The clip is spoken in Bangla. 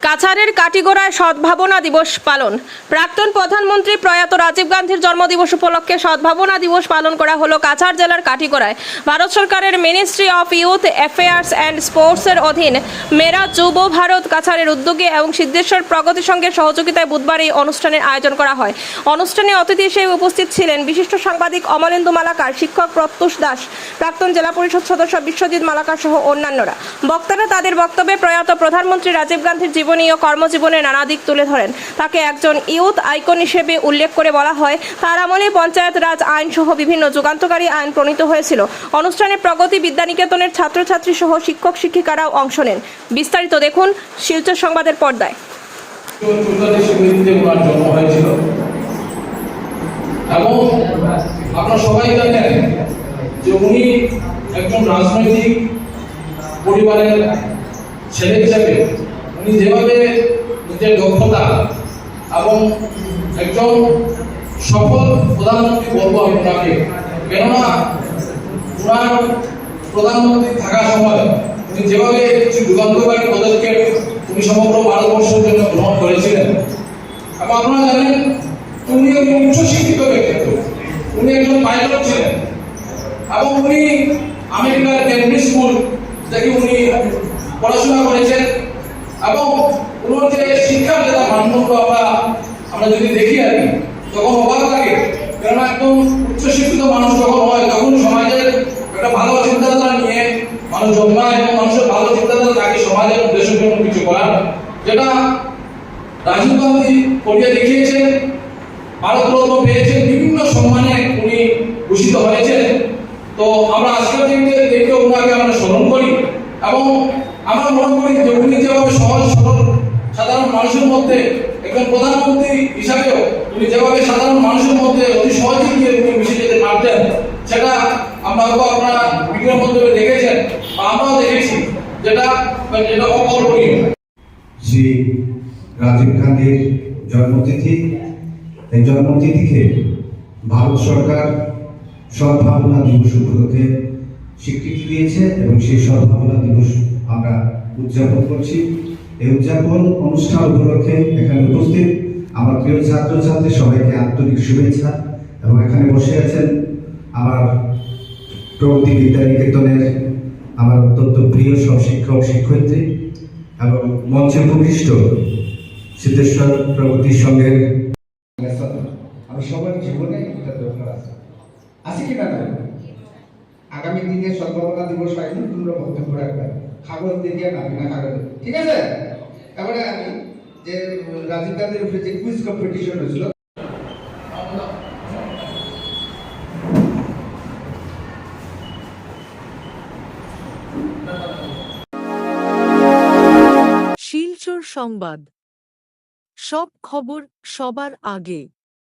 কাছাড়ের কাটিগড়ায় সদ্ভাবনা দিবস পালন। প্রাক্তন প্রধানমন্ত্রী প্রয়াত রাজীব গান্ধীর জন্মদিবস উপলক্ষে সদ্ভাবনা দিবস পালন করা হলো কাছাড় জেলার কাটিগড়ায়। ভারত সরকারের ministry of youth affairs and স্পোর্টসের অধীন মেরা যুব ভারত কাছাড়ের উদ্যোগে এবং সিদ্ধেশ্বর প্রগতি সংঘের সহযোগিতায় বুধবার এই অনুষ্ঠানের আয়োজন করা হয়। অনুষ্ঠানে অতিথি হিসেবে উপস্থিত ছিলেন বিশিষ্ট সাংবাদিক অমলেন্দু মালাকার, শিক্ষক প্রত্যুষ দাস, প্রাক্তন জেলা পরিষদ সদস্য বিশ্বজিৎ মালাকার সহ অন্যান্যরা। বক্তারা তাদের বক্তব্যে প্রয়াত প্রধানমন্ত্রী রাজীব গান্ধীর জীবনী ও কর্মজীবনের নানা দিক তুলে ধরেন। তাকে একজন ইউথ আইকন হিসেবে উল্লেখ করে বলা হয়, তার আমলে পঞ্চায়েত রাজ আইন সহ বিভিন্ন যুগান্তকারী আইন প্রণীত হয়েছিল। অনুষ্ঠানে প্রগতি বিদ্যানিকেতনের ছাত্রছাত্রী সহ শিক্ষক শিক্ষিকারাও অংশ নেন। বিস্তারিত দেখুন শিলচর সংবাদের পর্দায়। এবং আপনারা সবাই জানেন যে উনি একজন রাজনৈতিক পরিবারের ছেলে হিসাবে উনি যেভাবে নিজের দক্ষতা এবং একজন সফল প্রধানমন্ত্রী বলবো আমি ওনাকে, কেননা ওনার প্রধানমন্ত্রী থাকার সময় উনি যেভাবে কিছু যুগান্তকারী পদক্ষেপ উনি সমগ্র ভারতবর্ষের জন্য গ্রহণ করেছিলেন। এবং আপনারা জানেন উনি একজন উচ্চশিক্ষিত ব্যক্তিত্ব, উনি একজন পাইলট ছিলেন এবং উনি আমেরিকার কেমব্রিজ স্কুল থেকে উনি পড়াশোনা করেছেন এবং ওনার যে শিক্ষার যেটা মানদণ্ড আমরা যদি দেখি আর কি, তখন অবাক লাগে। কেননা একদম উচ্চশিক্ষিত মানুষ যখন হয় তখন সমাজের একটা ভালো চিন্তাধারা নিয়ে মানুষ জন্মায় এবং মানুষের ভালো চিন্তাধারা থাকে সমাজের দেশের জন্য কিছু করার, যেটা রাজীব গান্ধী করিয়ে দেখিয়েছেন। ভারতরত্ন পেয়েছেন, বিভিন্ন সম্মানে উনি ভূষিত হয়েছেন। তো আমরা আজকের দিনে দেখে ওনাকে আমরা স্মরণ করি এবং আমরা মনে করি যে উনি যেভাবে সহজ সরল সাধারণ মানুষের মধ্যে একজন প্রধানমন্ত্রী হিসাবেও উনি যেভাবে সাধারণ মানুষের মধ্যে অতি সহজে গিয়ে উনি মিশে যেতে পারতেন, সেটা আমরা আপনারা ভিডিওর মাধ্যমে দেখেছেন বা আমরাও দেখেছি, যেটা অকল্পনীয়। শ্রী রাজীব গান্ধীর জন্মতিথি, এই জন্মতিথিকে ভারত সরকার সদ্ভাবনা দিবস উপলক্ষে স্বীকৃতি দিয়েছে এবং সেই সদ্ভাবনা দিবস আমরা উদযাপন করছি। এই উদযাপন অনুষ্ঠান উপলক্ষে এখানে উপস্থিত আমার প্রিয় ছাত্রছাত্রী সবাইকে আন্তরিক শুভেচ্ছা। এবং এখানে বসে আছেন আমার প্রগতি বিদ্যানিকেতনের আমার অত্যন্ত প্রিয় সব শিক্ষক শিক্ষয়িত্রী এবং মঞ্চে উপবিষ্ট সিদ্ধেশ্বর প্রগতি সংঘের আমি সবার জীবনে এটা দরকার আছে কি না? আগামী দিনে সদ্ভাবনা দিবস পাইনি, তোমরা বক্তব্য রাখবে, কাগজ দিয়ে না বিনা কাগজে, ঠিক আছে? তারপরে আমি যে রাজীব গান্ধীর উপরে যে কুইজ কম্পিটিশন হয়েছিল, শিলচর সংবাদ, সব খবর সবার আগে।